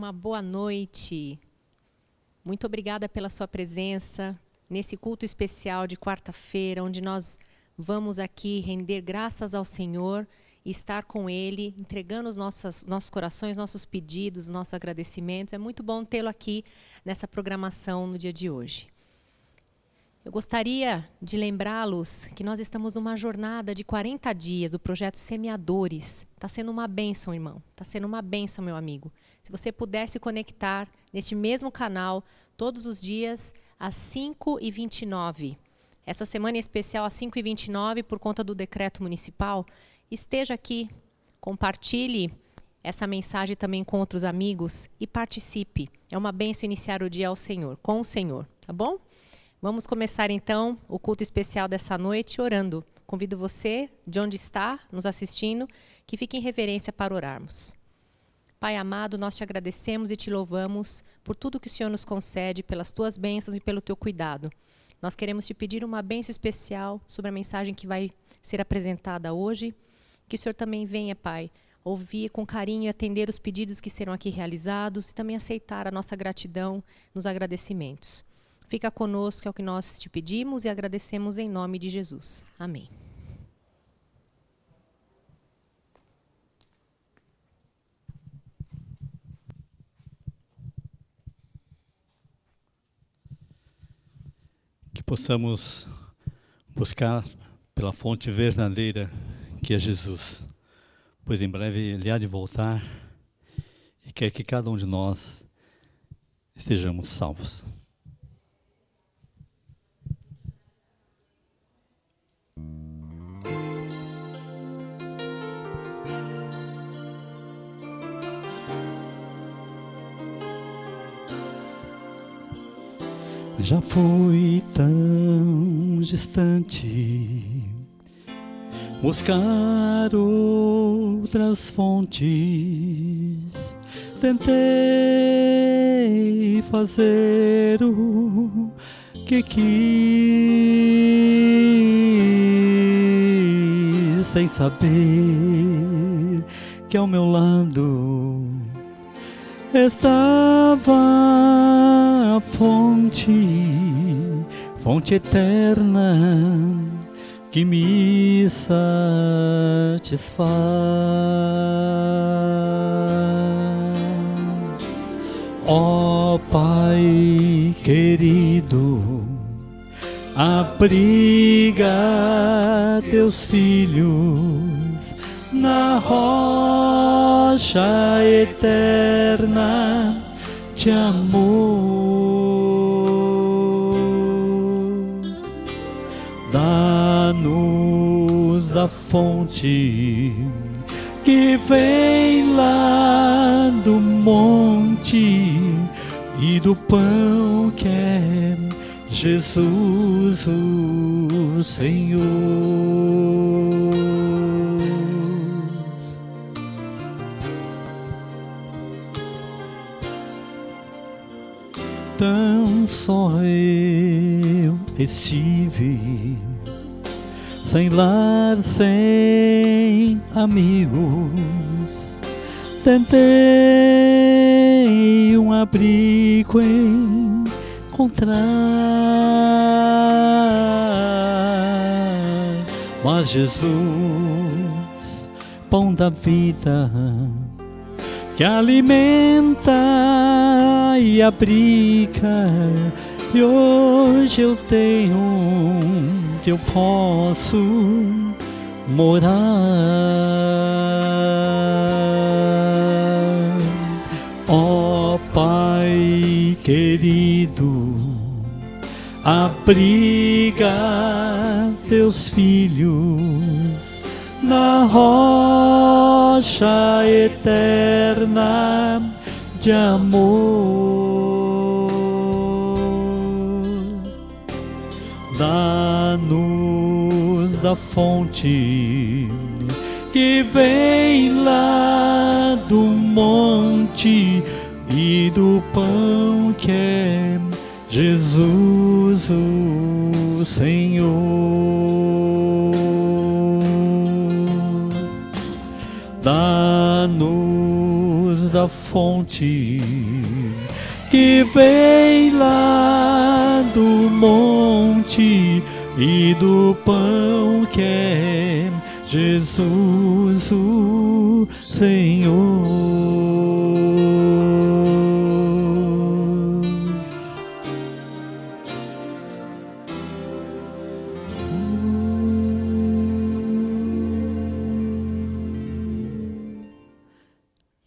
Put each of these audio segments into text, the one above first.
Uma boa noite. Muito obrigada pela sua presença nesse culto especial de quarta-feira, onde nós vamos aqui render graças ao Senhor e estar com Ele, entregando os nossos corações, nossos pedidos, nossos agradecimentos. É muito bom tê-lo aqui nessa programação no dia de hoje. Eu gostaria de lembrá-los que nós estamos numa jornada de 40 dias do projeto Semeadores. Está sendo uma bênção, irmão. Está sendo uma bênção, meu amigo. Se você puder se conectar neste mesmo canal todos os dias às 5h29. Essa semana em especial às 5h29 por conta do decreto municipal. Esteja aqui, compartilhe essa mensagem também com outros amigos e participe. É uma bênção iniciar o dia ao Senhor, com o Senhor, tá bom? Vamos começar então o culto especial dessa noite orando. Convido você, de onde está, nos assistindo, que fique em reverência para orarmos. Pai amado, nós te agradecemos e te louvamos por tudo que o Senhor nos concede, pelas tuas bênçãos e pelo teu cuidado. Nós queremos te pedir uma bênção especial sobre a mensagem que vai ser apresentada hoje. Que o Senhor também venha, Pai, ouvir com carinho e atender os pedidos que serão aqui realizados e também aceitar a nossa gratidão nos agradecimentos. Fica conosco, é o que nós te pedimos e agradecemos em nome de Jesus. Amém. Que possamos buscar pela fonte verdadeira que é Jesus, pois em breve Ele há de voltar e quer que cada um de nós estejamos salvos. Já fui tão distante buscar outras fontes, tentei fazer o que quis, sem saber que ao meu lado estava a fonte eterna que me satisfaz. Ó Pai querido, abriga teus filhos na rocha eterna de amor. Dá-nos a fonte que vem lá do monte e do pão que é Jesus o Senhor. Tão só eu estive, sem lar, sem amigos, tentei um abrigo encontrar, mas Jesus, pão da vida, que alimenta e abriga, e hoje eu tenho onde eu posso morar. Ó Pai querido, abriga teus filhos na rocha eterna de amor. Dá-nos a fonte que vem lá do monte e do pão que é Jesus o Senhor. Dá-nos a fonte que vem lá do monte e do pão que é Jesus o Senhor.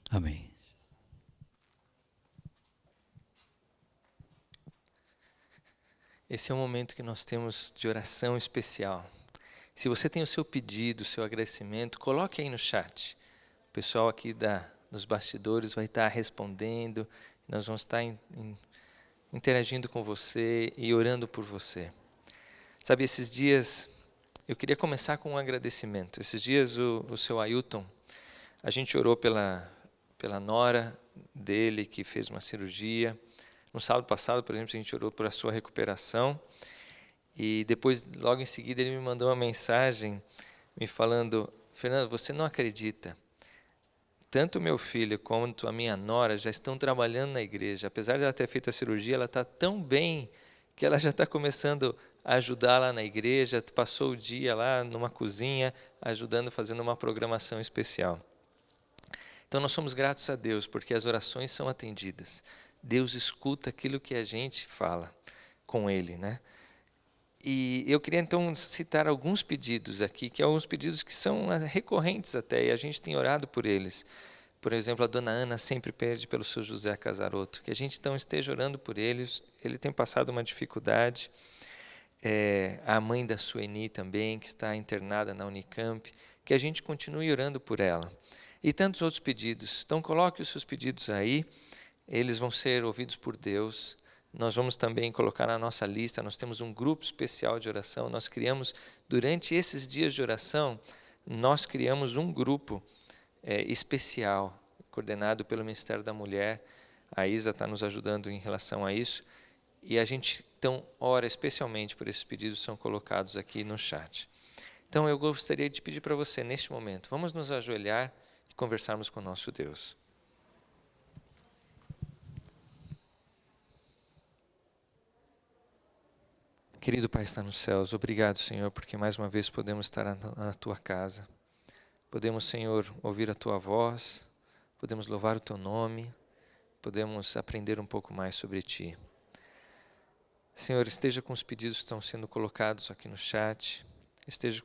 Amém. Esse é um momento que nós temos de oração especial. Se você tem o seu pedido, o seu agradecimento, coloque aí no chat. O pessoal aqui dos bastidores vai estar respondendo. Nós vamos estar interagindo com você e orando por você. Sabe, esses dias, eu queria começar com um agradecimento. Esses dias, o seu Ailton, a gente orou pela nora dele, que fez uma cirurgia. No sábado passado, por exemplo, a gente orou por a sua recuperação. E depois, logo em seguida, ele me mandou uma mensagem me falando: Fernando, você não acredita, tanto meu filho quanto a minha nora já estão trabalhando na igreja. Apesar de ela ter feito a cirurgia, ela está tão bem que ela já está começando a ajudar lá na igreja, passou o dia lá numa cozinha, ajudando, fazendo uma programação especial. Então nós somos gratos a Deus, porque as orações são atendidas. Deus escuta aquilo que a gente fala com Ele, né? E eu queria então citar alguns pedidos aqui, que alguns pedidos que são recorrentes até, e a gente tem orado por eles. Por exemplo, a dona Ana sempre pede pelo seu José Casaroto, que a gente então esteja orando por eles. Ele tem passado uma dificuldade. A mãe da Sueni também, que está internada na Unicamp, que a gente continue orando por ela. E tantos outros pedidos. Então coloque os seus pedidos aí, eles vão ser ouvidos por Deus. Nós vamos também colocar na nossa lista, nós temos um grupo especial de oração, nós criamos, durante esses dias de oração, nós criamos um grupo especial, coordenado pelo Ministério da Mulher. A Isa está nos ajudando em relação a isso, e a gente então ora especialmente por esses pedidos que são colocados aqui no chat. Então eu gostaria de pedir para você, neste momento, vamos nos ajoelhar e conversarmos com o nosso Deus. Querido Pai que está nos céus, obrigado, Senhor, porque mais uma vez podemos estar na Tua casa. Podemos, Senhor, ouvir a Tua voz, podemos louvar o Teu nome, podemos aprender um pouco mais sobre Ti. Senhor, esteja com os pedidos que estão sendo colocados aqui no chat, esteja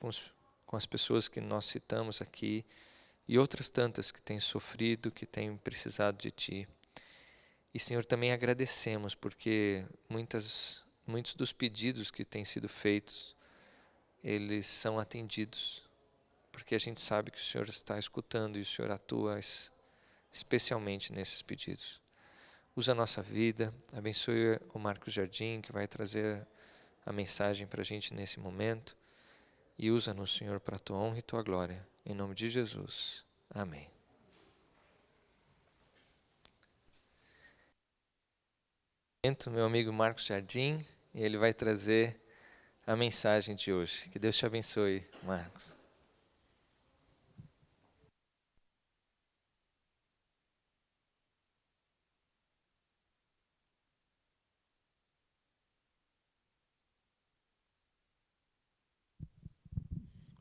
com as pessoas que nós citamos aqui e outras tantas que têm sofrido, que têm precisado de Ti. E, Senhor, também agradecemos porque muitos dos pedidos que têm sido feitos, eles são atendidos, porque a gente sabe que o Senhor está escutando e o Senhor atua especialmente nesses pedidos. Usa a nossa vida, abençoe o Marcos Jardim, que vai trazer a mensagem para a gente nesse momento, e usa-nos, Senhor, para a Tua honra e Tua glória. Em nome de Jesus. Amém. Meu amigo Marcos Jardim, e ele vai trazer a mensagem de hoje. Que Deus te abençoe, Marcos.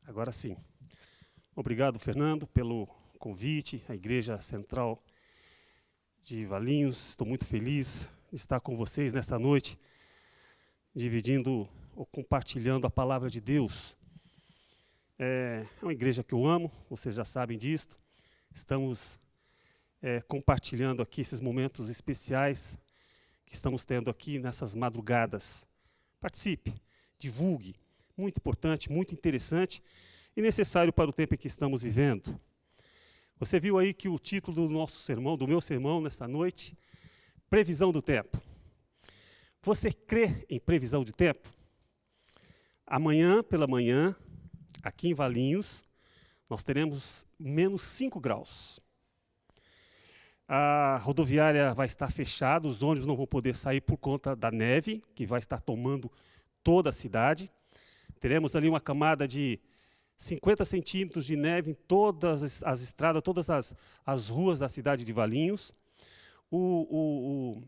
Agora sim. Obrigado, Fernando, pelo convite, à Igreja Central de Valinhos. Estou muito feliz de estar com vocês nesta noite, dividindo ou compartilhando a palavra de Deus. É uma igreja que eu amo, vocês já sabem disso. Estamos compartilhando aqui esses momentos especiais que estamos tendo aqui nessas madrugadas. Participe, divulgue. Muito importante, muito interessante e necessário para o tempo em que estamos vivendo. Você viu aí que o título do nosso sermão, do meu sermão nesta noite, Previsão do Tempo. Você crê em previsão de tempo? Amanhã pela manhã, aqui em Valinhos, nós teremos menos 5 graus. A rodoviária vai estar fechada, os ônibus não vão poder sair por conta da neve, que vai estar tomando toda a cidade. Teremos ali uma camada de 50 centímetros de neve em todas as estradas, todas as ruas da cidade de Valinhos. O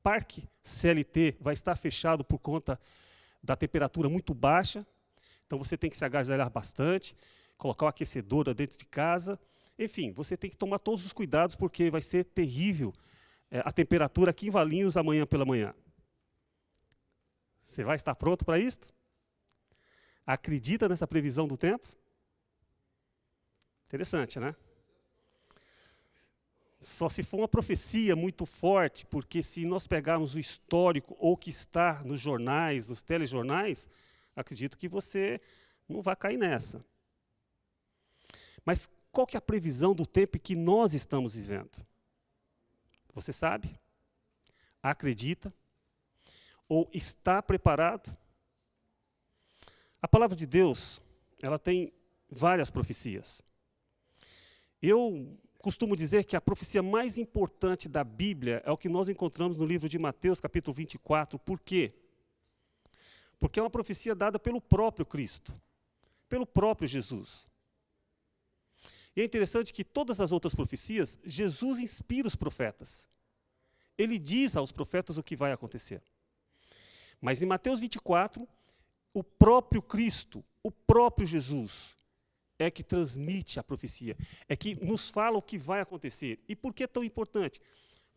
parque CLT vai estar fechado por conta da temperatura muito baixa. Então você tem que se agasalhar bastante, colocar o aquecedor dentro de casa. Enfim, você tem que tomar todos os cuidados porque vai ser terrível a temperatura aqui em Valinhos amanhã pela manhã. Você vai estar pronto para isso? Acredita nessa previsão do tempo? Interessante, né? Só se for uma profecia muito forte, porque se nós pegarmos o histórico ou o que está nos jornais, nos telejornais, acredito que você não vai cair nessa. Mas qual que é a previsão do tempo que nós estamos vivendo? Você sabe? Acredita? Ou está preparado? A palavra de Deus, ela tem várias profecias. Eu costumo dizer que a profecia mais importante da Bíblia é o que nós encontramos no livro de Mateus, capítulo 24. Por quê? Porque é uma profecia dada pelo próprio Cristo, pelo próprio Jesus. E é interessante que todas as outras profecias, Jesus inspira os profetas. Ele diz aos profetas o que vai acontecer. Mas em Mateus 24, o próprio Cristo, o próprio Jesus, é que transmite a profecia, é que nos fala o que vai acontecer. E por que é tão importante?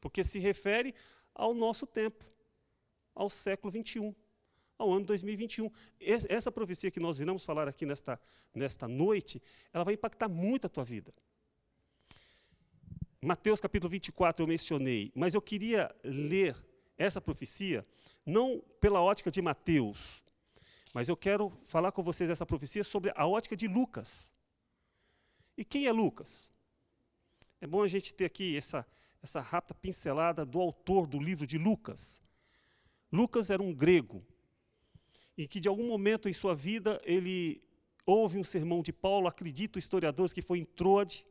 Porque se refere ao nosso tempo, ao século 21, ao ano 2021. Essa profecia que nós iremos falar aqui nesta noite, ela vai impactar muito a tua vida. Mateus capítulo 24 eu mencionei, mas eu queria ler essa profecia, não pela ótica de Mateus, mas eu quero falar com vocês essa profecia sobre a ótica de Lucas. E quem é Lucas? É bom a gente ter aqui essa rápida pincelada do autor do livro de Lucas. Lucas era um grego, e que de algum momento em sua vida ele ouve um sermão de Paulo, acredita os historiadores que foi em Troade,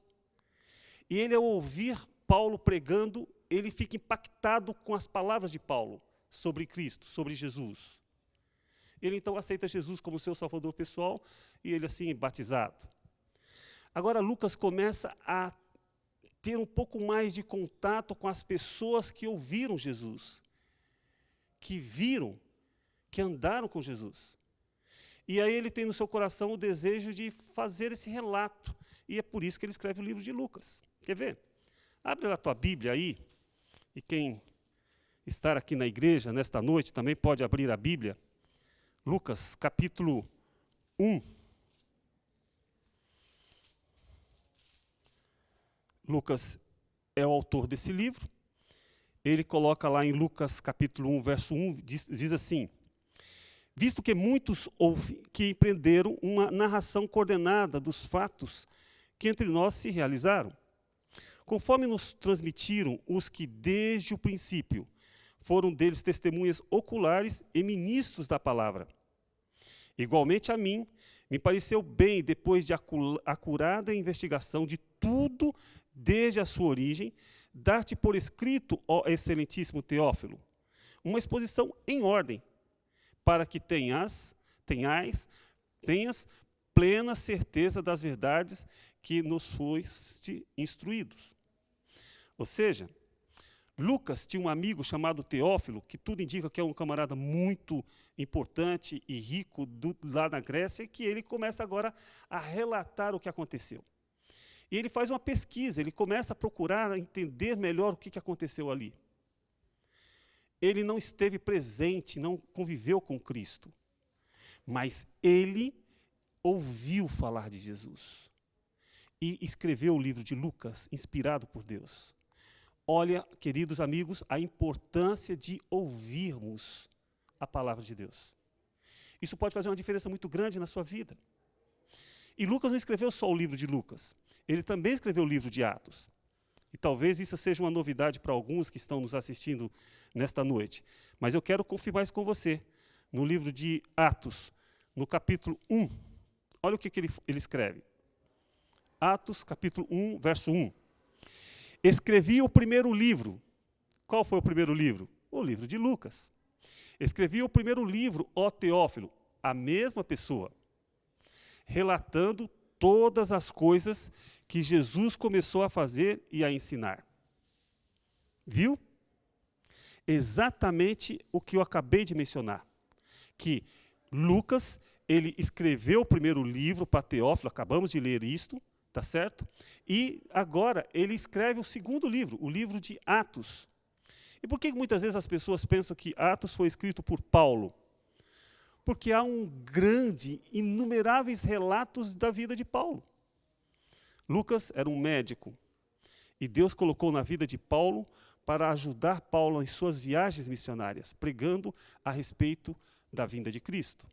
e ele ao ouvir Paulo pregando, ele fica impactado com as palavras de Paulo sobre Cristo, sobre Jesus. Ele então aceita Jesus como seu salvador pessoal, e ele assim é batizado. Agora Lucas começa a ter um pouco mais de contato com as pessoas que ouviram Jesus, que viram, que andaram com Jesus. E aí ele tem no seu coração o desejo de fazer esse relato. E é por isso que ele escreve o livro de Lucas. Quer ver? Abre a tua Bíblia aí, e quem estar aqui na igreja nesta noite também pode abrir a Bíblia. Lucas, capítulo 1. Lucas é o autor desse livro. Ele coloca lá em Lucas capítulo 1, verso 1, diz assim: visto que muitos que empreenderam uma narração coordenada dos fatos que entre nós se realizaram, conforme nos transmitiram os que desde o princípio foram deles testemunhas oculares e ministros da palavra. Igualmente a mim, me pareceu bem, depois de acurada investigação de tudo desde a sua origem, dar-te por escrito, ó excelentíssimo Teófilo, uma exposição em ordem, para que tenhas plena certeza das verdades que nos foste instruídos. Ou seja, Lucas tinha um amigo chamado Teófilo, que tudo indica que é um camarada muito importante e rico lá na Grécia, que ele começa agora a relatar o que aconteceu. E ele faz uma pesquisa, ele começa a procurar entender melhor o que aconteceu ali. Ele não esteve presente, não conviveu com Cristo, mas ele ouviu falar de Jesus e escreveu o livro de Lucas, inspirado por Deus. Olha, queridos amigos, a importância de ouvirmos a palavra de Deus. Isso pode fazer uma diferença muito grande na sua vida. E Lucas não escreveu só o livro de Lucas, ele também escreveu o livro de Atos. E talvez isso seja uma novidade para alguns que estão nos assistindo nesta noite. Mas eu quero confirmar isso com você. No livro de Atos, no capítulo 1, olha o que ele escreve. Atos, capítulo 1, verso 1. Escrevi o primeiro livro. Qual foi o primeiro livro? O livro de Lucas. Escrevi o primeiro livro, ó Teófilo, a mesma pessoa, relatando todas as coisas que Jesus começou a fazer e a ensinar. Viu? Exatamente o que eu acabei de mencionar. Que Lucas, ele escreveu o primeiro livro para Teófilo, acabamos de ler isto, tá certo? E agora ele escreve o segundo livro, o livro de Atos. E por que muitas vezes as pessoas pensam que Atos foi escrito por Paulo? Porque há inumeráveis relatos da vida de Paulo. Lucas era um médico, e Deus colocou na vida de Paulo para ajudar Paulo em suas viagens missionárias, pregando a respeito da vinda de Cristo.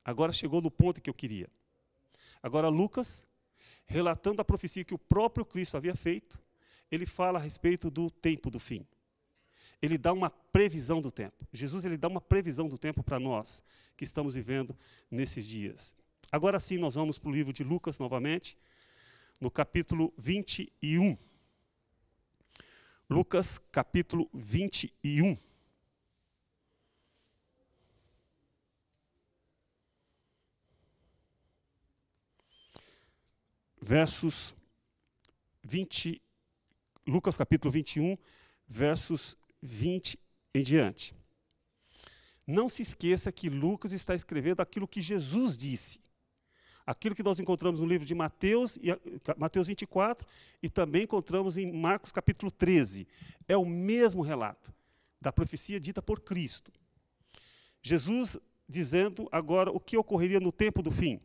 Agora chegou no ponto que eu queria. Agora Lucas, relatando a profecia que o próprio Cristo havia feito, ele fala a respeito do tempo do fim. Ele dá uma previsão do tempo. Jesus ele dá uma previsão do tempo para nós que estamos vivendo nesses dias. Agora sim, nós vamos para o livro de Lucas novamente, no capítulo 21. Lucas, capítulo 21. versos 20, Lucas capítulo 21, versos 20 em diante. Não se esqueça que Lucas está escrevendo aquilo que Jesus disse. Aquilo que nós encontramos no livro de Mateus, Mateus 24, e também encontramos em Marcos capítulo 13. É o mesmo relato da profecia dita por Cristo. Jesus dizendo agora o que ocorreria no tempo do fim.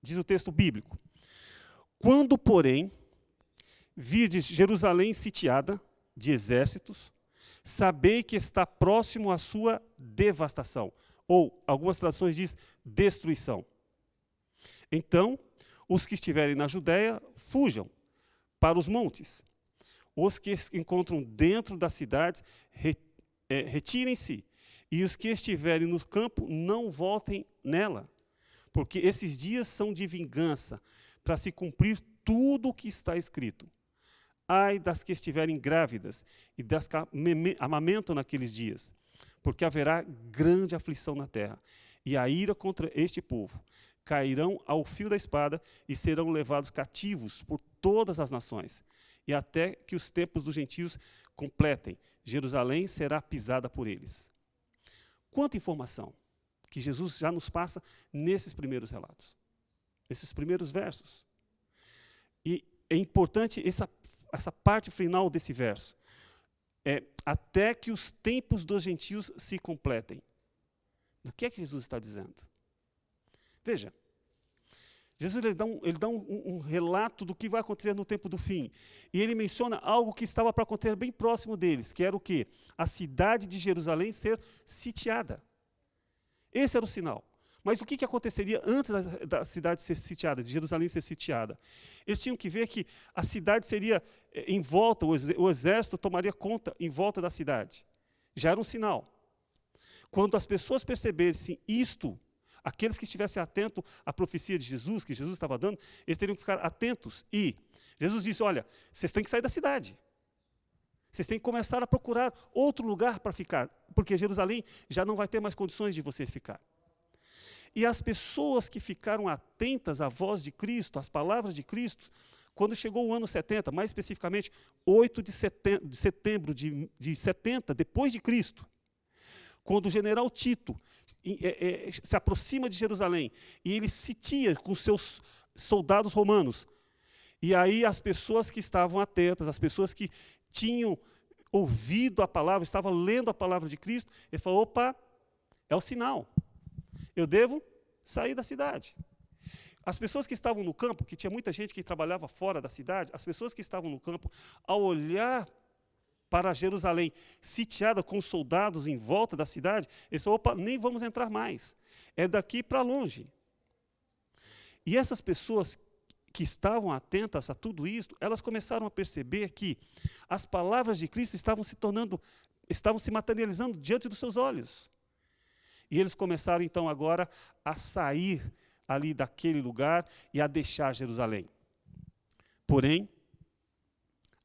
Diz o texto bíblico. Quando, porém, virdes Jerusalém sitiada de exércitos, sabei que está próximo à sua devastação. Ou, algumas traduções diz destruição. Então, os que estiverem na Judéia, fujam para os montes. Os que se encontram dentro das cidades, retirem-se. E os que estiverem no campo, não voltem nela. Porque esses dias são de vingança, para se cumprir tudo o que está escrito. Ai das que estiverem grávidas e das que amamentam naqueles dias, porque haverá grande aflição na terra, e a ira contra este povo. Cairão ao fio da espada e serão levados cativos por todas as nações, e até que os tempos dos gentios completem, Jerusalém será pisada por eles. Quanta informação que Jesus já nos passa nesses primeiros relatos, nesses primeiros versos. E é importante essa parte final desse verso. Até que os tempos dos gentios se completem. O que é que Jesus está dizendo? Veja, Jesus ele dá um relato do que vai acontecer no tempo do fim. E ele menciona algo que estava para acontecer bem próximo deles, que era o quê? A cidade de Jerusalém ser sitiada. Esse era o sinal. Mas o que aconteceria antes da cidade ser sitiada, de Jerusalém ser sitiada? Eles tinham que ver que a cidade seria em volta, o exército tomaria conta em volta da cidade. Já era um sinal. Quando as pessoas percebessem isto, aqueles que estivessem atentos à profecia de Jesus, que Jesus estava dando, eles teriam que ficar atentos. E Jesus disse, olha, vocês têm que sair da cidade. Vocês têm que começar a procurar outro lugar para ficar, porque Jerusalém já não vai ter mais condições de você ficar. E as pessoas que ficaram atentas à voz de Cristo, às palavras de Cristo, quando chegou o ano 70, mais especificamente 8 de setembro de 70, depois de Cristo, quando o general Tito se aproxima de Jerusalém e ele sitia com seus soldados romanos, e aí as pessoas que estavam atentas, as pessoas que tinham ouvido a palavra, estavam lendo a palavra de Cristo, ele falou, opa, é o sinal. Eu devo sair da cidade. As pessoas que estavam no campo, que tinha muita gente que trabalhava fora da cidade, as pessoas que estavam no campo, ao olhar para Jerusalém, sitiada com soldados em volta da cidade, eles falaram, opa, nem vamos entrar mais. É daqui para longe. E essas pessoas que estavam atentas a tudo isso, elas começaram a perceber que as palavras de Cristo estavam se materializando diante dos seus olhos. E eles começaram, então, agora a sair ali daquele lugar e a deixar Jerusalém. Porém,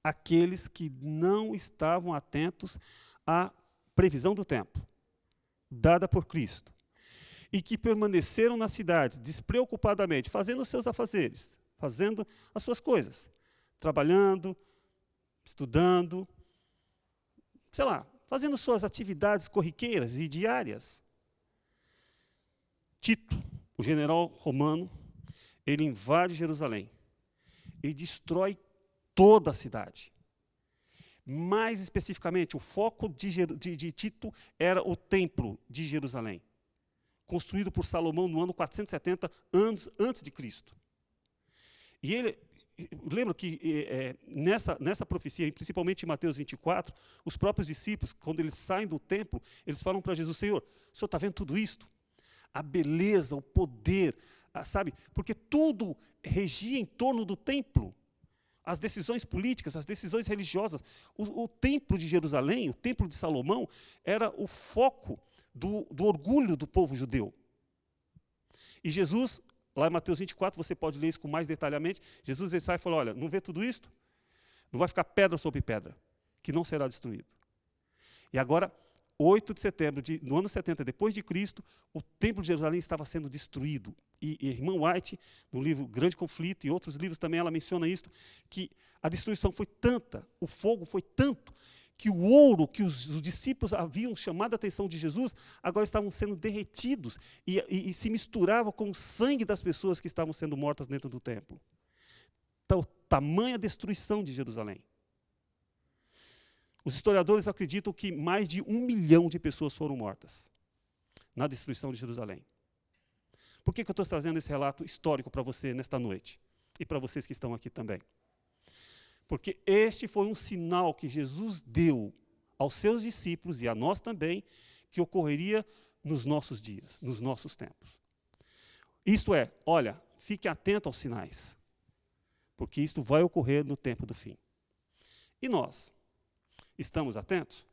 aqueles que não estavam atentos à previsão do tempo, dada por Cristo, e que permaneceram na cidade, despreocupadamente, fazendo os seus afazeres, fazendo as suas coisas, trabalhando, estudando, sei lá, fazendo suas atividades corriqueiras e diárias. Tito, o general romano, ele invade Jerusalém e destrói toda a cidade. Mais especificamente, o foco de Tito era o templo de Jerusalém, construído por Salomão no ano 470 anos antes de Cristo. E ele, lembra que nessa profecia, principalmente em Mateus 24, os próprios discípulos, quando eles saem do templo, eles falam para Jesus, Senhor, o Senhor está vendo tudo isto? A beleza, o poder, sabe? Porque tudo regia em torno do templo. As decisões políticas, as decisões religiosas. O templo de Jerusalém, o templo de Salomão, era o foco do orgulho do povo judeu. E Jesus, lá em Mateus 24, você pode ler isso com mais detalhadamente, Jesus sai e fala, olha, não vê tudo isto? Não vai ficar pedra sobre pedra, que não será destruído. E agora, 8 de setembro, no ano 70, depois de Cristo, o templo de Jerusalém estava sendo destruído. e a irmã White, no livro Grande Conflito, e outros livros também, ela menciona isso, que a destruição foi tanta, o fogo foi tanto, que o ouro que os discípulos haviam chamado a atenção de Jesus, agora estavam sendo derretidos e se misturava com o sangue das pessoas que estavam sendo mortas dentro do templo. Então, tamanha destruição de Jerusalém. Os historiadores acreditam que mais de 1 milhão de pessoas foram mortas na destruição de Jerusalém. Por que eu estou trazendo esse relato histórico para você nesta noite? E para vocês que estão aqui também. Porque este foi um sinal que Jesus deu aos seus discípulos e a nós também, que ocorreria nos nossos dias, nos nossos tempos. Isto é, olha, fique atento aos sinais, porque isto vai ocorrer no tempo do fim. E nós, estamos atentos?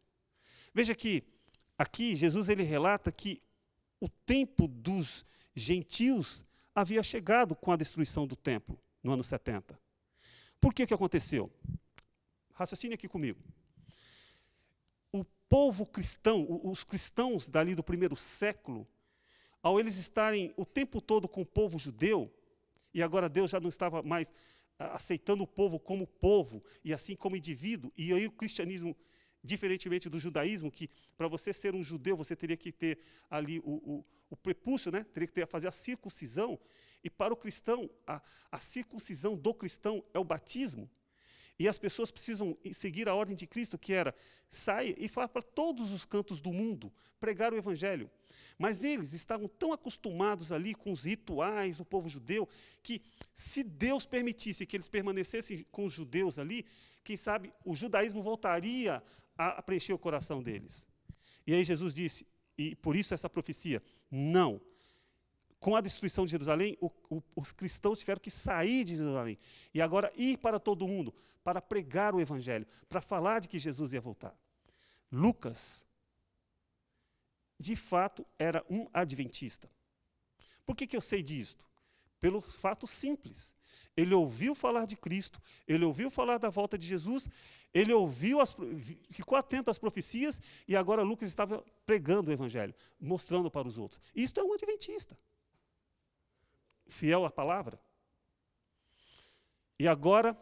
Veja que aqui Jesus ele relata que o tempo dos gentios havia chegado com a destruição do templo, no ano 70. Por que aconteceu? Raciocine aqui comigo. O povo cristão, os cristãos dali do primeiro século, ao eles estarem o tempo todo com o povo judeu, e agora Deus já não estava mais aceitando o povo e assim como indivíduo, e aí o cristianismo, diferentemente do judaísmo, que para você ser um judeu, você teria que ter ali o prepúcio, né? Teria que fazer a circuncisão, e para o cristão, a circuncisão do cristão é o batismo, e as pessoas precisam seguir a ordem de Cristo, que era, saia e vá para todos os cantos do mundo, pregar o evangelho. Mas eles estavam tão acostumados ali com os rituais do povo judeu, que se Deus permitisse que eles permanecessem com os judeus ali, quem sabe o judaísmo voltaria a preencher o coração deles. E aí Jesus disse, e por isso essa profecia, não. Com a destruição de Jerusalém, os cristãos tiveram que sair de Jerusalém e agora ir para todo mundo, para pregar o evangelho, para falar de que Jesus ia voltar. Lucas, de fato, era um adventista. Por que eu sei disto? Pelo fato simples. Ele ouviu falar de Cristo, ele ouviu falar da volta de Jesus, ele ficou atento às profecias e agora Lucas estava pregando o evangelho, mostrando para os outros. Isto é um adventista. Fiel à palavra. E agora,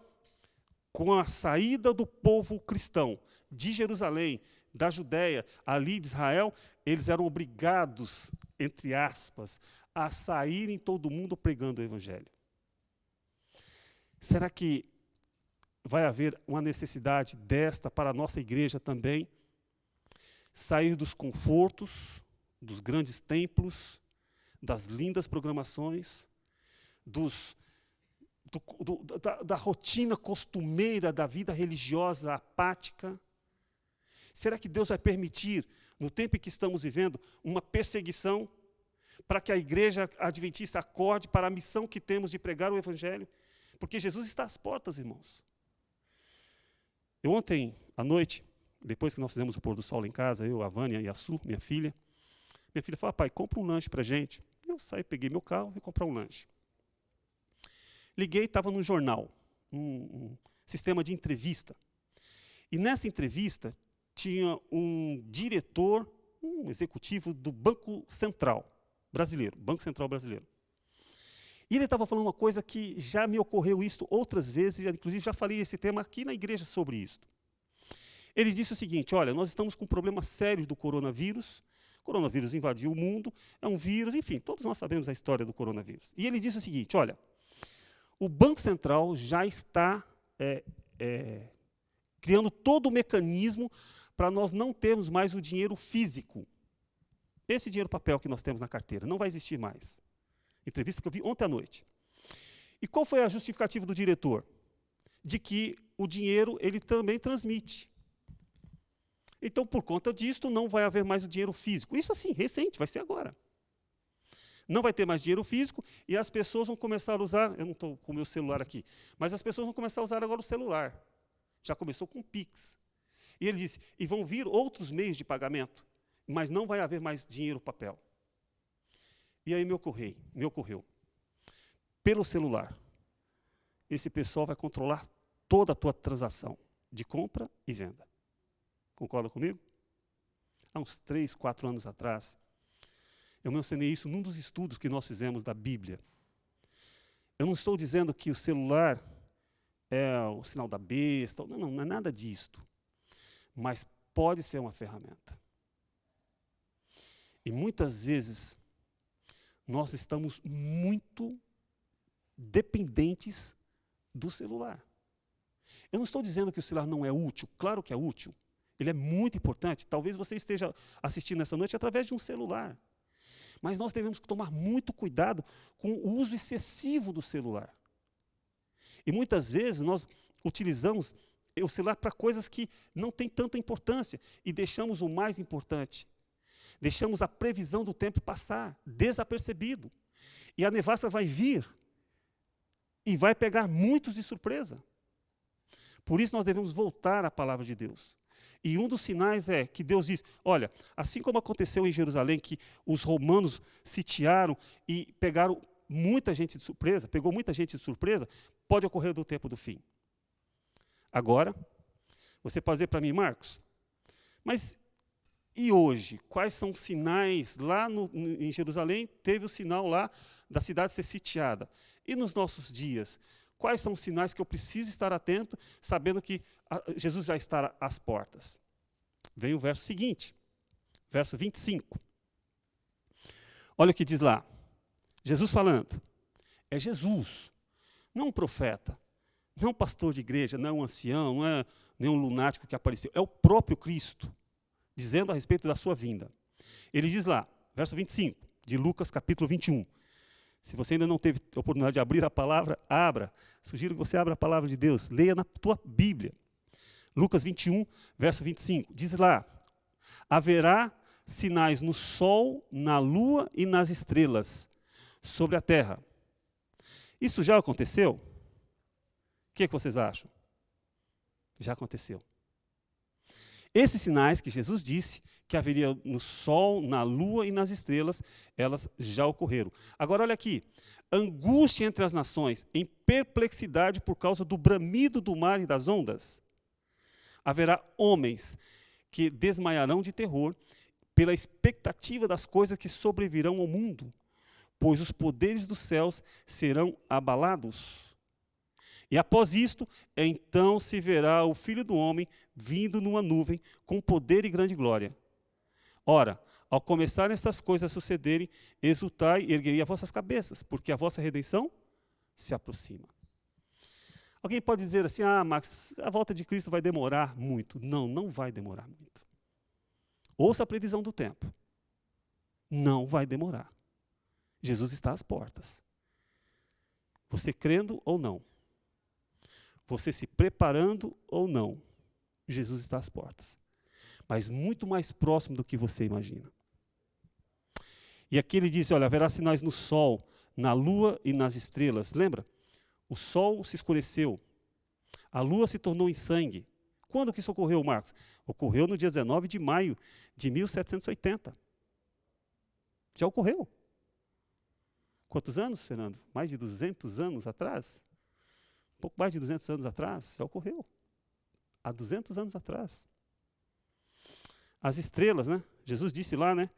com a saída do povo cristão de Jerusalém, da Judéia, ali de Israel, eles eram obrigados, entre aspas, a saírem todo mundo pregando o evangelho. Será que vai haver uma necessidade desta para a nossa igreja também? Sair dos confortos, dos grandes templos, das lindas programações, da rotina costumeira da vida religiosa apática? Será que Deus vai permitir, no tempo em que estamos vivendo, uma perseguição para que a igreja adventista acorde para a missão que temos de pregar o evangelho? Porque Jesus está às portas, irmãos. Eu ontem à noite, depois que nós fizemos o pôr do sol lá em casa, eu, a Vânia e a Su, minha filha falou, pai, compra um lanche para a gente. Eu saí, peguei meu carro e fui comprar um lanche. Liguei, estava no jornal, um sistema de entrevista. E nessa entrevista tinha um diretor, um executivo do Banco Central Brasileiro, Banco Central Brasileiro. E ele estava falando uma coisa que já me ocorreu isso outras vezes, inclusive já falei esse tema aqui na igreja sobre isso. Ele disse o seguinte, olha, nós estamos com um problema sério do coronavírus, o coronavírus invadiu o mundo, é um vírus, enfim, todos nós sabemos a história do coronavírus. E ele disse o seguinte, olha, o Banco Central já está criando todo o mecanismo para nós não termos mais o dinheiro físico. Esse dinheiro papel que nós temos na carteira não vai existir mais. Entrevista que eu vi ontem à noite. E qual foi a justificativa do diretor? De que o dinheiro ele também transmite. Então, por conta disto, não vai haver mais o dinheiro físico. Isso assim, recente, vai ser agora. Não vai ter mais dinheiro físico e as pessoas vão começar a usar, eu não estou com o meu celular aqui, mas as pessoas vão começar a usar agora o celular. Já começou com o Pix. E ele disse, e vão vir outros meios de pagamento, mas não vai haver mais dinheiro papel. E aí me ocorreu, pelo celular, esse pessoal vai controlar toda a tua transação de compra e venda. Concorda comigo? Há uns 3, 4 anos atrás, Eu mencionei isso num dos estudos que nós fizemos da Bíblia. Eu não estou dizendo que o celular é o sinal da besta, não é nada disto. Mas pode ser uma ferramenta. E muitas vezes nós estamos muito dependentes do celular. Eu não estou dizendo que o celular não é útil, claro que é útil. Ele é muito importante. Talvez você esteja assistindo essa noite através de um celular. Mas nós devemos tomar muito cuidado com o uso excessivo do celular. E muitas vezes nós utilizamos o celular para coisas que não têm tanta importância e deixamos o mais importante. Deixamos a previsão do tempo passar, desapercebido. E a nevasca vai vir e vai pegar muitos de surpresa. Por isso nós devemos voltar à palavra de Deus. E um dos sinais é que Deus diz, olha, assim como aconteceu em Jerusalém, que os romanos sitiaram e pegaram muita gente de surpresa, pode ocorrer do tempo do fim. Agora, você pode dizer para mim, Marcos, mas e hoje? Quais são os sinais? Lá em Jerusalém, teve o sinal lá da cidade ser sitiada. E nos nossos dias, quais são os sinais que eu preciso estar atento, sabendo que Jesus já está às portas? Vem o verso seguinte, verso 25. Olha o que diz lá. Jesus falando. É Jesus, não um profeta, não um pastor de igreja, não é um ancião, não é nenhum lunático que apareceu. É o próprio Cristo, dizendo a respeito da sua vinda. Ele diz lá, verso 25, de Lucas capítulo 21. Se você ainda não teve a oportunidade de abrir a palavra, abra. Sugiro que você abra a palavra de Deus. Leia na tua Bíblia. Lucas 21, verso 25. Diz lá, haverá sinais no sol, na lua e nas estrelas sobre a terra. Isso já aconteceu? O que vocês acham? Já aconteceu. Esses sinais que Jesus disse que haveria no sol, na lua e nas estrelas, elas já ocorreram. Agora olha aqui, angústia entre as nações, em perplexidade por causa do bramido do mar e das ondas. Haverá homens que desmaiarão de terror pela expectativa das coisas que sobrevirão ao mundo, pois os poderes dos céus serão abalados. E após isto, então se verá o Filho do Homem vindo numa nuvem com poder e grande glória. Ora, ao começarem estas coisas a sucederem, exultai e erguei as vossas cabeças, porque a vossa redenção se aproxima. Alguém pode dizer assim, Max, a volta de Cristo vai demorar muito. Não, não vai demorar muito. Ouça a previsão do tempo. Não vai demorar. Jesus está às portas. Você crendo ou não, você se preparando ou não, Jesus está às portas. Mas muito mais próximo do que você imagina. E aqui ele diz, olha, haverá sinais no sol, na lua e nas estrelas. Lembra? O sol se escureceu. A lua se tornou em sangue. Quando que isso ocorreu, Marcos? Ocorreu no dia 19 de maio de 1780. Já ocorreu. Quantos anos, Fernando? Mais de 200 anos atrás? Um pouco mais de 200 anos atrás, já ocorreu. Há 200 anos atrás. As estrelas, né? Jesus disse lá, né?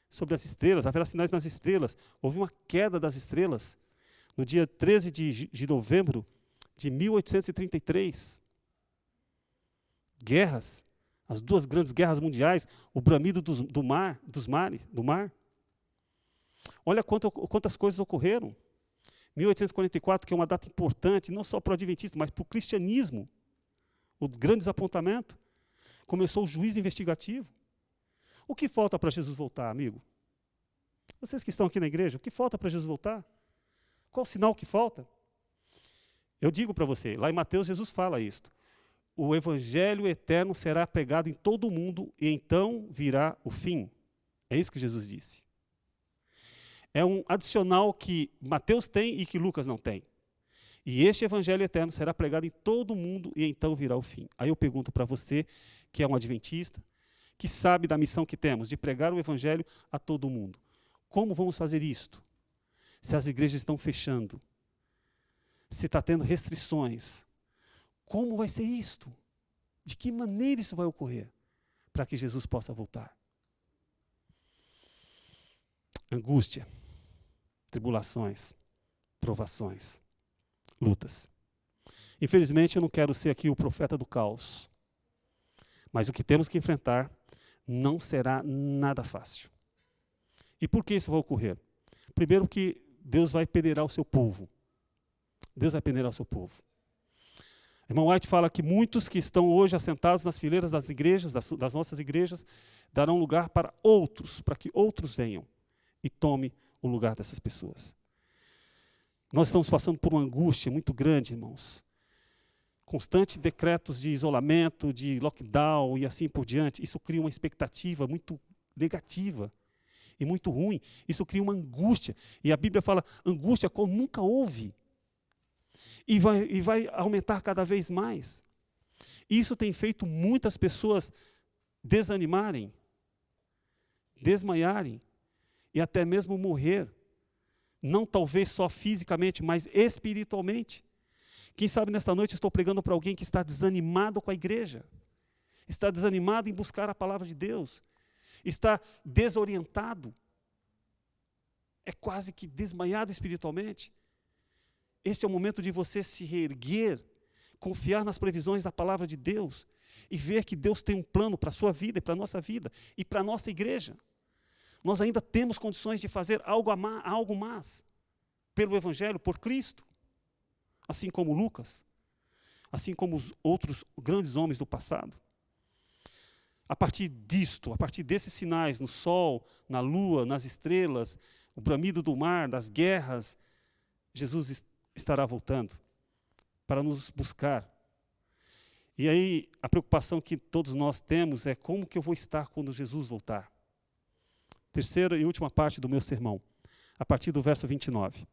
Sobre as estrelas, haverá sinais nas estrelas. Houve uma queda das estrelas no dia 13 de novembro de 1833. Guerras, as duas grandes guerras mundiais, o bramido do mar. Olha quantas coisas ocorreram. 1844, que é uma data importante, não só para o adventismo, mas para o cristianismo. O grande desapontamento. Começou o juízo investigativo. O que falta para Jesus voltar, amigo? Vocês que estão aqui na igreja, o que falta para Jesus voltar? Qual o sinal que falta? Eu digo para você, lá em Mateus Jesus fala isto. O evangelho eterno será pregado em todo o mundo e então virá o fim. É isso que Jesus disse. É um adicional que Mateus tem e que Lucas não tem. E este evangelho eterno será pregado em todo o mundo e então virá o fim. Aí eu pergunto para você, que é um adventista, que sabe da missão que temos, de pregar o evangelho a todo mundo. Como vamos fazer isto? Se as igrejas estão fechando, se está tendo restrições, como vai ser isto? De que maneira isso vai ocorrer? Para que Jesus possa voltar. angústia, tribulações, provações, lutas. Infelizmente, eu não quero ser aqui o profeta do caos, mas o que temos que enfrentar não será nada fácil. E por que isso vai ocorrer? Primeiro que Deus vai peneirar o seu povo. Deus vai peneirar o seu povo. Irmão White fala que muitos que estão hoje assentados nas fileiras das igrejas, das nossas igrejas, darão lugar para outros, para que outros venham e tomem o lugar dessas pessoas. Nós estamos passando por uma angústia muito grande, irmãos. Constantes decretos de isolamento, de lockdown e assim por diante. Isso cria uma expectativa muito negativa e muito ruim. Isso cria uma angústia. E a Bíblia fala angústia como nunca houve. E vai aumentar cada vez mais. Isso tem feito muitas pessoas desanimarem, desmaiarem e até mesmo morrer. Não talvez só fisicamente, mas espiritualmente. Quem sabe nesta noite eu estou pregando para alguém que está desanimado com a igreja, está desanimado em buscar a palavra de Deus, está desorientado, é quase que desmaiado espiritualmente. Este é o momento de você se reerguer, confiar nas previsões da palavra de Deus e ver que Deus tem um plano para a sua vida e para a nossa vida e para a nossa igreja. Nós ainda temos condições de fazer algo mais pelo Evangelho, por Cristo. Assim como Lucas, assim como os outros grandes homens do passado. A partir disto, a partir desses sinais, no sol, na lua, nas estrelas, o bramido do mar, das guerras, Jesus estará voltando para nos buscar. E aí, a preocupação que todos nós temos é como que eu vou estar quando Jesus voltar. Terceira e última parte do meu sermão, a partir do verso 29.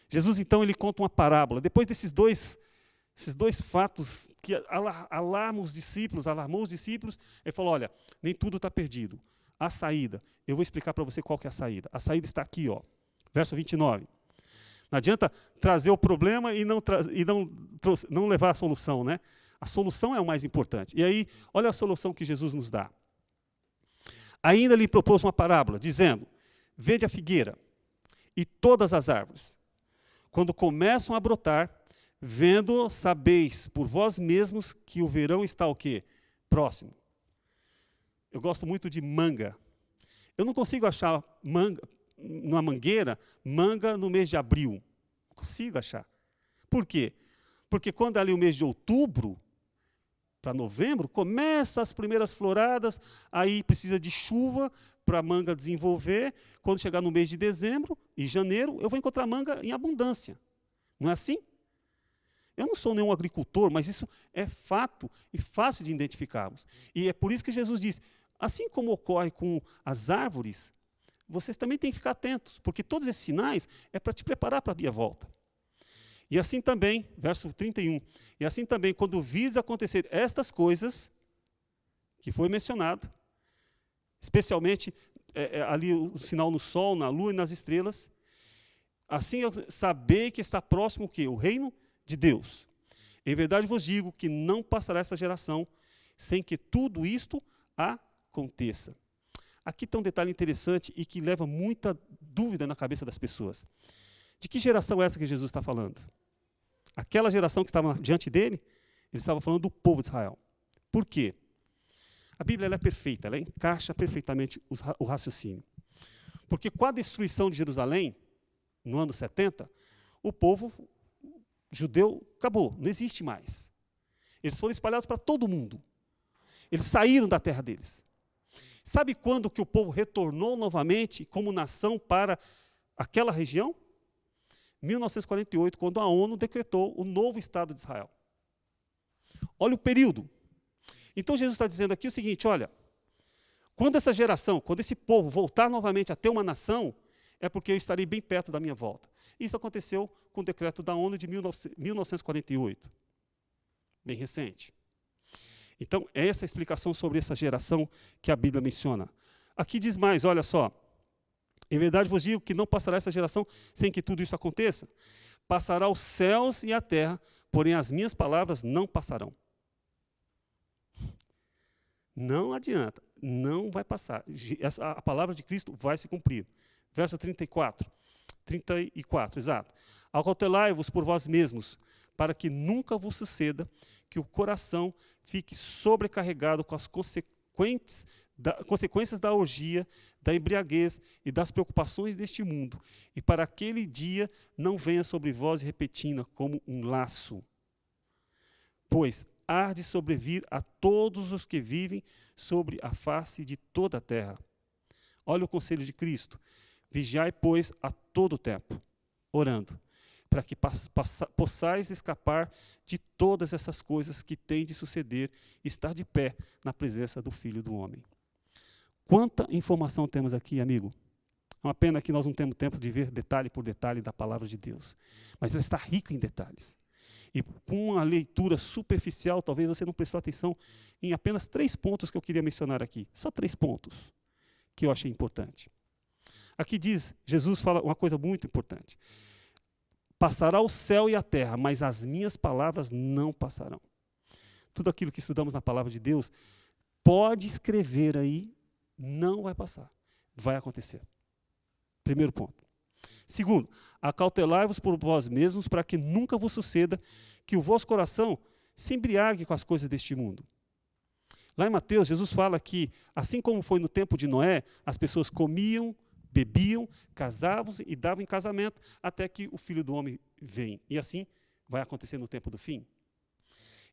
Jesus, então, ele conta uma parábola. Depois desses dois fatos que alarmou os discípulos, ele falou, olha, nem tudo está perdido. A saída, eu vou explicar para você qual que é a saída. A saída está aqui, ó, verso 29. Não adianta trazer o problema e não levar a solução, né? A solução é o mais importante. E aí, olha a solução que Jesus nos dá. Ainda lhe propôs uma parábola, dizendo, vede a figueira e todas as árvores. Quando começam a brotar, vendo, sabeis por vós mesmos que o verão está o quê? Próximo. Eu gosto muito de manga. Eu não consigo achar numa mangueira, manga no mês de abril. Não consigo achar. Por quê? Porque quando é ali o mês de outubro, para novembro, começa as primeiras floradas, aí precisa de chuva para a manga desenvolver. Quando chegar no mês de dezembro e janeiro, eu vou encontrar manga em abundância. Não é assim? Eu não sou nenhum agricultor, mas isso é fato e fácil de identificarmos. E é por isso que Jesus diz, assim como ocorre com as árvores, vocês também têm que ficar atentos, porque todos esses sinais é para te preparar para a minha volta. E assim também, verso 31, e assim também, quando virdes acontecer estas coisas, que foi mencionado, especialmente ali o sinal no sol, na lua e nas estrelas, assim sabei que está próximo o quê? O reino de Deus. Em verdade vos digo que não passará esta geração sem que tudo isto aconteça. Aqui tem um detalhe interessante e que leva muita dúvida na cabeça das pessoas. De que geração é essa que Jesus está falando? Aquela geração que estava diante dele, ele estava falando do povo de Israel. Por quê? A Bíblia ela é perfeita, ela encaixa perfeitamente o raciocínio. Porque com a destruição de Jerusalém, no ano 70, o povo judeu acabou, não existe mais. Eles foram espalhados para todo mundo. Eles saíram da terra deles. Sabe quando que o povo retornou novamente como nação para aquela região? 1948, quando a ONU decretou o novo Estado de Israel. Olha o período. Então Jesus está dizendo aqui o seguinte, olha, quando essa geração, quando esse povo voltar novamente a ter uma nação, é porque eu estarei bem perto da minha volta. Isso aconteceu com o decreto da ONU de 1948, bem recente. Então, é essa a explicação sobre essa geração que a Bíblia menciona. Aqui diz mais, olha só. Em verdade vos digo que não passará essa geração sem que tudo isso aconteça. Passará os céus e a terra, porém as minhas palavras não passarão. Não adianta, não vai passar. A palavra de Cristo vai se cumprir. verso 34, exato. Acautelai-vos por vós mesmos, para que nunca vos suceda que o coração fique sobrecarregado com as consequências da orgia, da embriaguez e das preocupações deste mundo, e para aquele dia não venha sobre vós repentina como um laço. Pois há de sobrevir a todos os que vivem sobre a face de toda a terra. Olha o conselho de Cristo. Vigiai, pois, a todo tempo, orando, para que possais escapar de todas essas coisas que têm de suceder e estar de pé na presença do Filho do Homem. Quanta informação temos aqui, amigo. É uma pena que nós não temos tempo de ver detalhe por detalhe da palavra de Deus. Mas ela está rica em detalhes. E com uma leitura superficial, talvez você não prestou atenção em apenas 3 pontos que eu queria mencionar aqui. Só 3 pontos que eu achei importante. Aqui diz, Jesus fala uma coisa muito importante. Passará o céu e a terra, mas as minhas palavras não passarão. Tudo aquilo que estudamos na palavra de Deus, pode escrever aí, não vai passar. Vai acontecer. Primeiro ponto. Segundo, acautelai-vos por vós mesmos, para que nunca vos suceda que o vosso coração se embriague com as coisas deste mundo. Lá em Mateus, Jesus fala que, assim como foi no tempo de Noé, as pessoas comiam, bebiam, casavam-se e davam em casamento, até que o Filho do Homem vem. E assim vai acontecer no tempo do fim.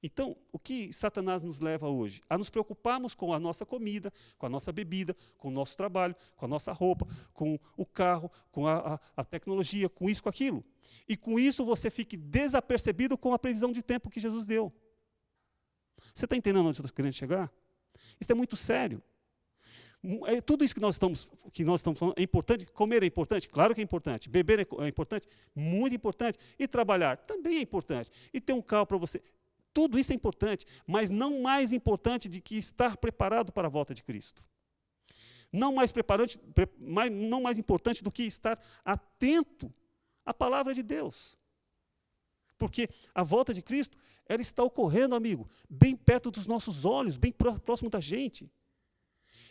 Então, o que Satanás nos leva hoje? A nos preocuparmos com a nossa comida, com a nossa bebida, com o nosso trabalho, com a nossa roupa, com o carro, com a tecnologia, com isso, com aquilo. E com isso você fique desapercebido com a previsão de tempo que Jesus deu. Você está entendendo onde eu estou querendo chegar? Isso é muito sério. Tudo isso que nós estamos falando é importante. Comer é importante? Claro que é importante. Beber é importante? Muito importante. E trabalhar? Também é importante. E ter um carro para você? Tudo isso é importante, mas não mais importante do que estar preparado para a volta de Cristo. Não mais importante do que estar atento à palavra de Deus. Porque a volta de Cristo, ela está ocorrendo, amigo, bem perto dos nossos olhos, bem próximo da gente.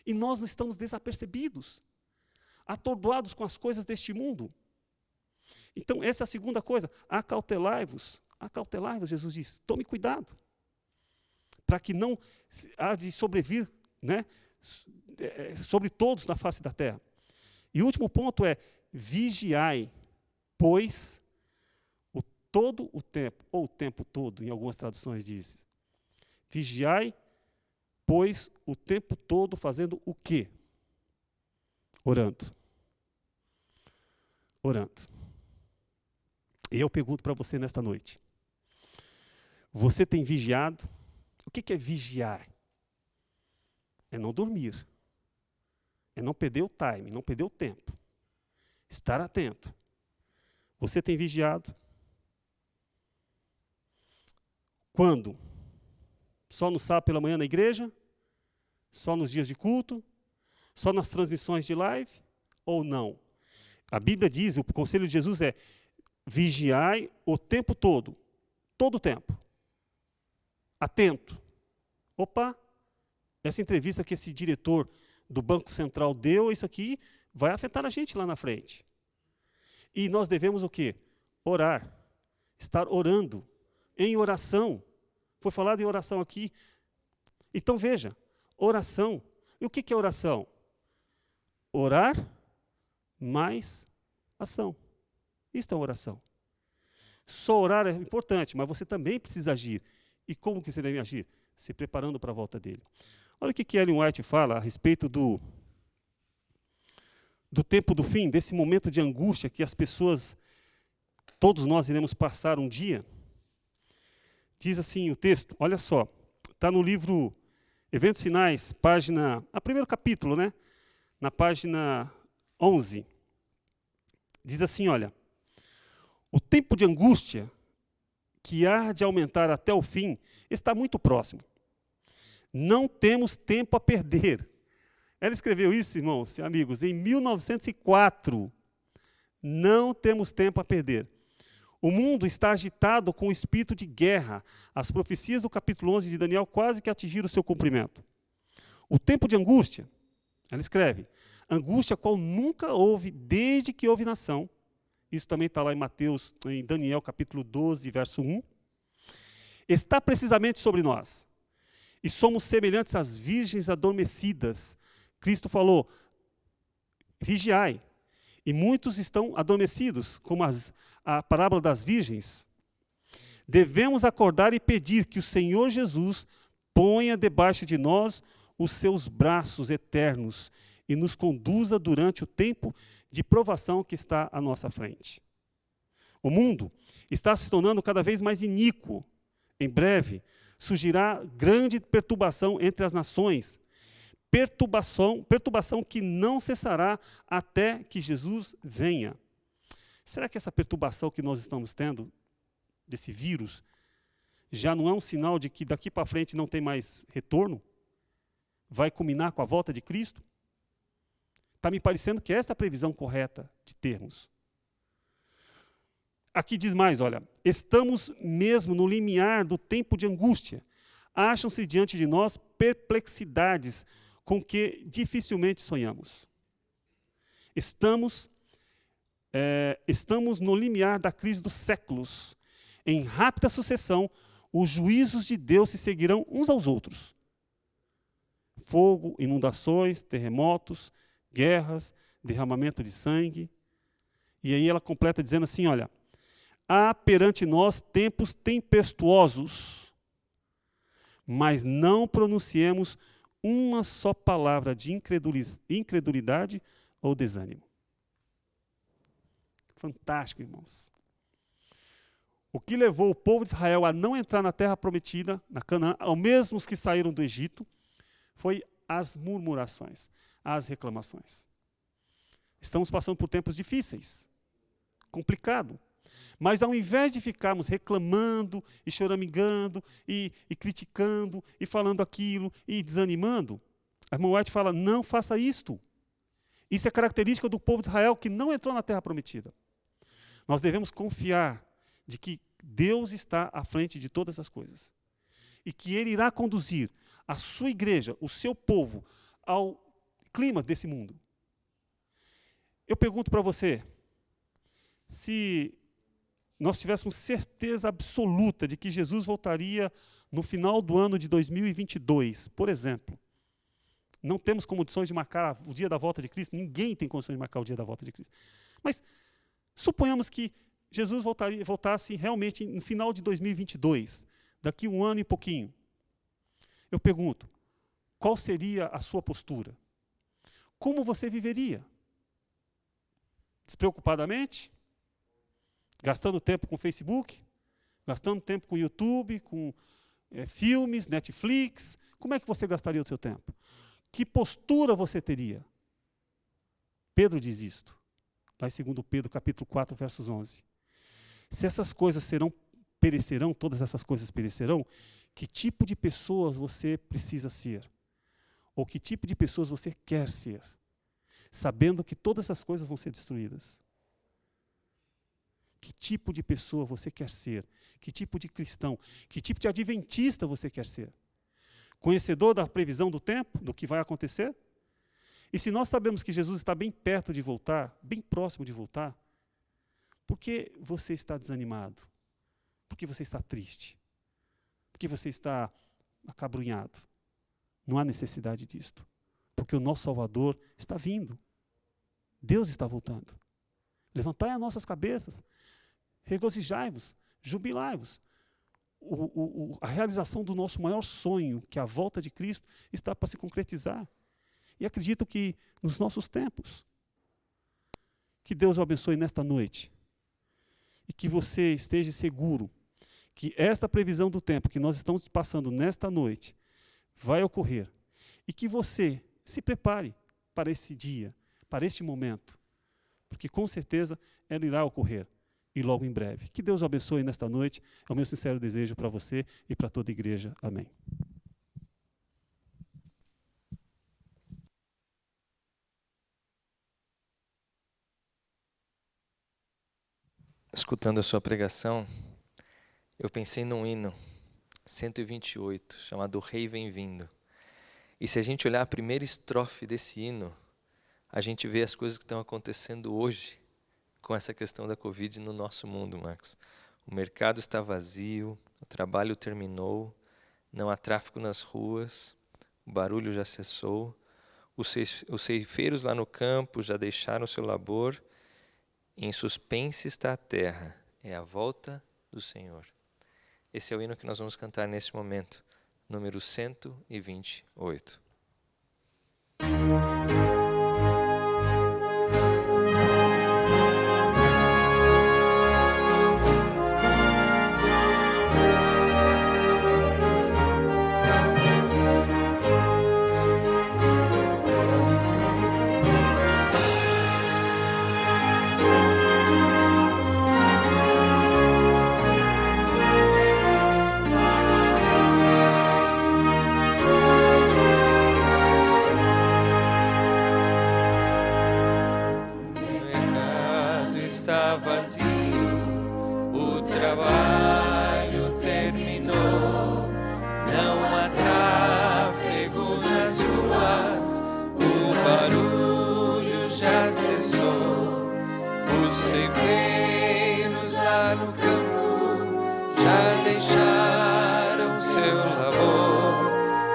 E nós não estamos desapercebidos, atordoados com as coisas deste mundo. Então, essa é a segunda coisa, acautelai-vos. Acautelai-vos, Jesus diz, tome cuidado, para que não há de sobrevir, né, sobre todos na face da terra. E o último ponto é, vigiai, pois todo o tempo, ou o tempo todo, em algumas traduções diz, vigiai, pois o tempo todo fazendo o quê? Orando. Orando. E eu pergunto para você nesta noite, você tem vigiado? O que é vigiar? É não dormir. É não perder o time, não perder o tempo. Estar atento. Você tem vigiado? Quando? Só no sábado pela manhã na igreja? Só nos dias de culto? Só nas transmissões de live? Ou não? A Bíblia diz, o conselho de Jesus é, vigiai o tempo todo o tempo. Atento. Opa, essa entrevista que esse diretor do Banco Central deu, isso aqui vai afetar a gente lá na frente. E nós devemos o quê? Orar. Estar orando. Em oração. Foi falado em oração aqui. Então veja, oração. E o que é oração? Orar mais ação. Isto é oração. Só orar é importante, mas você também precisa agir. E como que você deve agir? Se preparando para a volta dele. Olha o que Ellen White fala a respeito do tempo do fim, desse momento de angústia que as pessoas, todos nós iremos passar um dia. Diz assim o texto, olha só, está no livro Eventos Finais, primeiro capítulo, né? Na página 11. Diz assim, olha, o tempo de angústia que há de aumentar até o fim está muito próximo. Não temos tempo a perder. Ela escreveu isso, irmãos e amigos, em 1904. Não temos tempo a perder. O mundo está agitado com o espírito de guerra. As profecias do capítulo 11 de Daniel quase que atingiram o seu cumprimento. O tempo de angústia, ela escreve, angústia qual nunca houve desde que houve nação. Isso também está lá em Daniel capítulo 12, verso 1. Está precisamente sobre nós. E somos semelhantes às virgens adormecidas. Cristo falou, vigiai. E muitos estão adormecidos, como a parábola das virgens. Devemos acordar e pedir que o Senhor Jesus ponha debaixo de nós os seus braços eternos e nos conduza durante o tempo de provação que está à nossa frente. O mundo está se tornando cada vez mais iníquo. Em breve, surgirá grande perturbação entre as nações, perturbação que não cessará até que Jesus venha. Será que essa perturbação que nós estamos tendo, desse vírus, já não é um sinal de que daqui para frente não tem mais retorno? Vai culminar com a volta de Cristo? Está me parecendo que esta é a previsão correta de termos. Aqui diz mais, olha, estamos mesmo no limiar do tempo de angústia. Acham-se diante de nós perplexidades com que dificilmente sonhamos. Estamos no limiar da crise dos séculos. Em rápida sucessão, os juízos de Deus se seguirão uns aos outros. Fogo, inundações, terremotos, guerras, derramamento de sangue. E aí ela completa dizendo assim, olha, há perante nós tempos tempestuosos, mas não pronunciemos uma só palavra de incredulidade ou desânimo. Fantástico, irmãos. O que levou o povo de Israel a não entrar na terra prometida, na Canaã, ao mesmo os que saíram do Egito, foi as murmurações, as reclamações. Estamos passando por tempos difíceis, complicado. Mas ao invés de ficarmos reclamando e choramingando e criticando e falando aquilo e desanimando, a irmã White fala, não faça isto. Isso é característica do povo de Israel que não entrou na terra prometida. Nós devemos confiar de que Deus está à frente de todas as coisas. E que Ele irá conduzir a sua igreja, o seu povo, ao clima desse mundo. Eu pergunto para você, se nós tivéssemos certeza absoluta de que Jesus voltaria no final do ano de 2022, por exemplo, não temos condições de marcar o dia da volta de Cristo, ninguém tem condições de marcar o dia da volta de Cristo. Mas suponhamos que Jesus voltasse realmente no final de 2022, daqui um ano e pouquinho. Eu pergunto, qual seria a sua postura? Como você viveria? Despreocupadamente? Gastando tempo com o Facebook? Gastando tempo com o YouTube, com filmes, Netflix? Como é que você gastaria o seu tempo? Que postura você teria? Pedro diz isto, lá em 2 Pedro, capítulo 4, versos 11. Se essas coisas perecerão, todas essas coisas perecerão, que tipo de pessoas você precisa ser? Ou que tipo de pessoas você quer ser? Sabendo que todas essas coisas vão ser destruídas. Que tipo de pessoa você quer ser? Que tipo de cristão? Que tipo de adventista você quer ser? Conhecedor da previsão do tempo, do que vai acontecer? E se nós sabemos que Jesus está bem perto de voltar, bem próximo de voltar, por que você está desanimado? Por que você está triste? Por que você está acabrunhado? Não há necessidade disto. Porque o nosso Salvador está vindo. Deus está voltando. Levantai as nossas cabeças, regozijai-vos, jubilai-vos. A realização do nosso maior sonho, que é a volta de Cristo, está para se concretizar. E acredito que nos nossos tempos. Que Deus o abençoe nesta noite. E que você esteja seguro que esta previsão do tempo que nós estamos passando nesta noite vai ocorrer. E que você se prepare para esse dia, para este momento. Porque com certeza ela irá ocorrer. E logo em breve. Que Deus o abençoe nesta noite. É o meu sincero desejo para você e para toda a igreja. Amém. Escutando a sua pregação, eu pensei num hino 128, chamado Rei Vem Vindo. E se a gente olhar a primeira estrofe desse hino, a gente vê as coisas que estão acontecendo hoje com essa questão da Covid no nosso mundo, Marcos. O mercado está vazio, o trabalho terminou, não há tráfego nas ruas, o barulho já cessou, os ceifeiros lá no campo já deixaram seu labor, em suspense está a terra, é a volta do Senhor. Esse é o hino que nós vamos cantar nesse momento, número 128.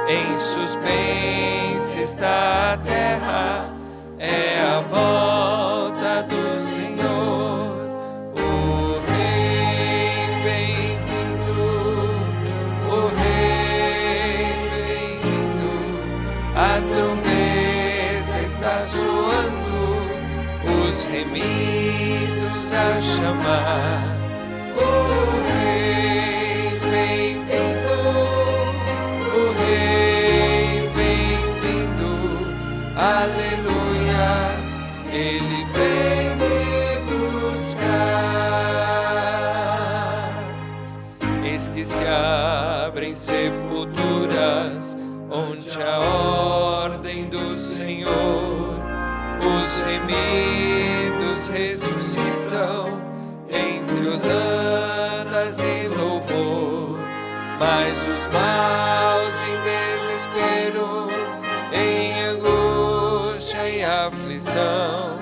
Em suspense está a terra, é a volta do Senhor. O Rei vem vindo, o Rei vem vindo. A trombeta está soando, os remidos a chamar. O Rei vem vindo, o Rei vem vindo, aleluia, Ele vem me buscar. Eis que se abrem sepulturas, onde a ordem do Senhor, os remidos ressuscitam, entre hosanas e louvor, mas os maus em desespero, em angústia e aflição,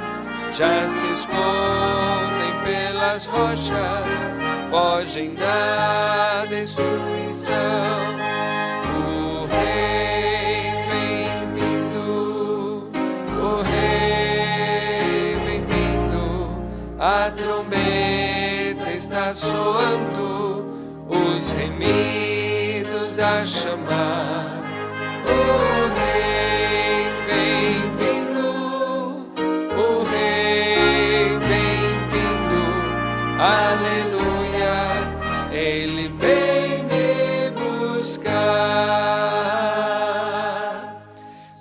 já se escondem pelas rochas, fogem da destruição. O Rei vem vindo, o Rei vem vindo, a trombeta está soando, os remidos a chamar. O Rei vem vindo, o Rei vem vindo, aleluia, Ele vem me buscar.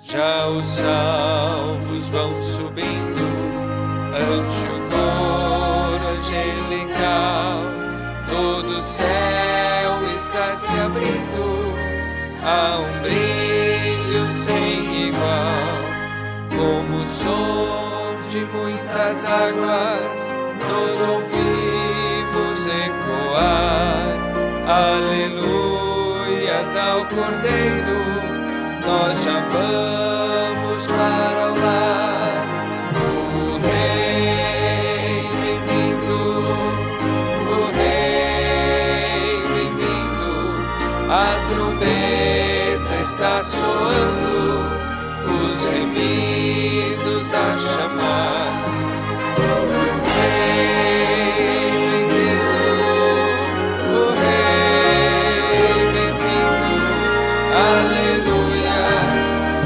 Já os salvos vão subindo ante o coro angelical, todo o céu está se abrindo, há um brilho sem igual, como o som de muitas águas, nos ouvimos ecoar. Aleluias ao Cordeiro, nós já vamos para o lar. O Rei vem vindo, o Rei vem vindo, a trombeta está soando, os remidos a chamar. O Rei vem vindo, o Rei vem vindo, aleluia,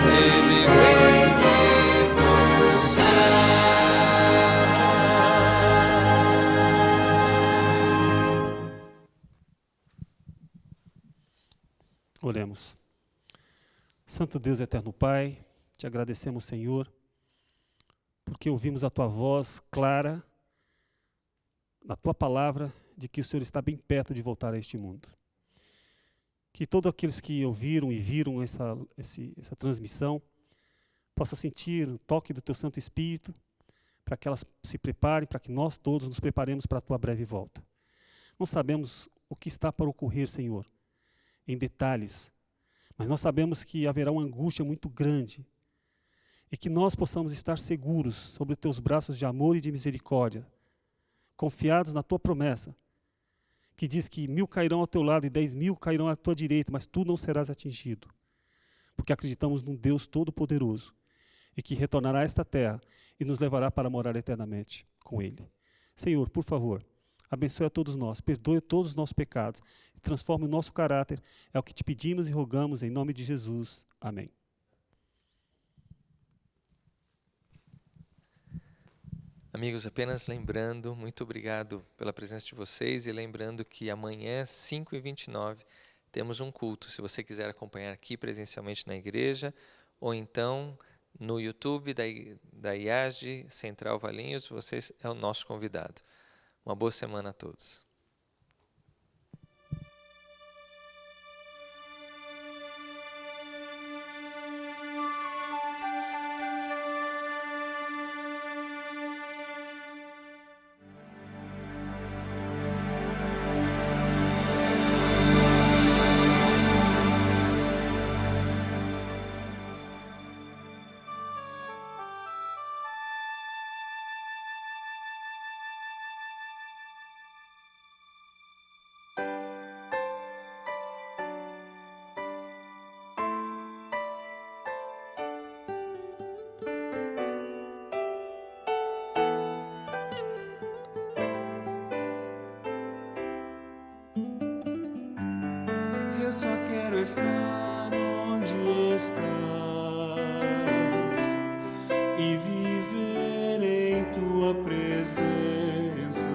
Ele vem me buscar. Oremos. Santo Deus, eterno Pai, te agradecemos, Senhor, porque ouvimos a Tua voz clara, na Tua palavra, de que o Senhor está bem perto de voltar a este mundo. Que todos aqueles que ouviram e viram essa transmissão possam sentir o toque do Teu Santo Espírito, para que elas se preparem, para que nós todos nos preparemos para a Tua breve volta. Não sabemos o que está para ocorrer, Senhor, em detalhes, mas nós sabemos que haverá uma angústia muito grande e que nós possamos estar seguros sobre os teus braços de amor e de misericórdia, confiados na tua promessa, que diz que 1.000 cairão ao teu lado e 10.000 cairão à tua direita, mas tu não serás atingido, porque acreditamos num Deus todo-poderoso e que retornará a esta terra e nos levará para morar eternamente com Ele. Senhor, por favor, abençoe a todos nós, perdoe todos os nossos pecados, transforme o nosso caráter, é o que te pedimos e rogamos em nome de Jesus. Amém. Amigos, apenas lembrando, muito obrigado pela presença de vocês e lembrando que amanhã, 5h29, temos um culto. Se você quiser acompanhar aqui presencialmente na igreja ou então no YouTube da IAGE Central Valinhos, você é o nosso convidado. Uma boa semana a todos. Eu só quero estar onde estás e viver em tua presença,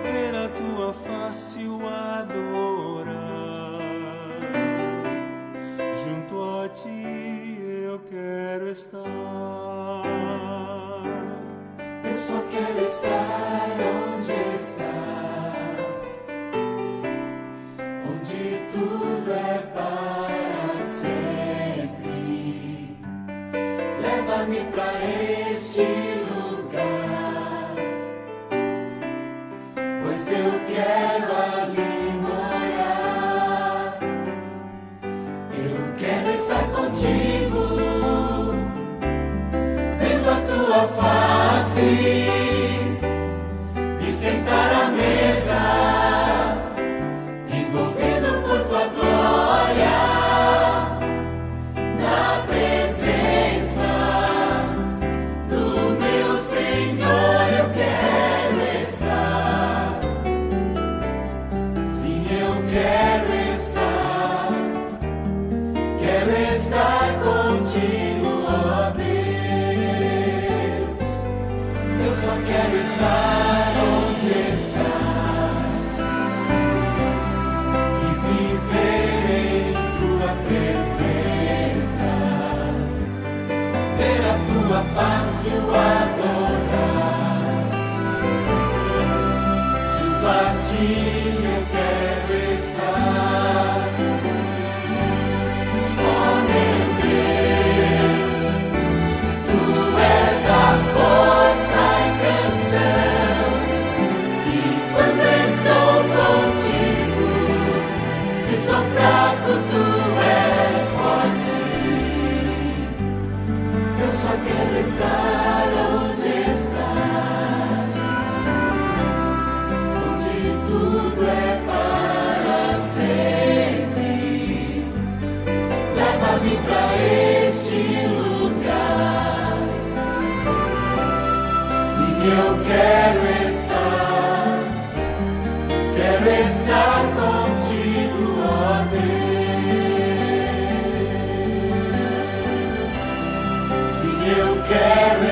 ver a tua face e o adorar. Junto a ti eu quero estar. Eu só quero estar onde estás, onde tudo é para sempre. Leva-me pra este lugar, pois eu quero ali morar. Eu quero estar contigo, vendo a tua face e sentar à mesa, envolvido por tua glória, na presença do meu Senhor eu quero estar. Sim, eu quero estar contigo, ó Deus. Eu só quero estar onde estás e viver em tua presença, ver a tua face e o adorar. Junto a ti eu quero estar. Oh meu Deus, tu és a força e canção, e quando estou contigo, se sou fraco, tu és forte. Eu só quero estar onde estás, onde tudo é para sempre. Leva-me pra este lugar. Sim, eu quero estar contigo, ó Deus. Sim, eu quero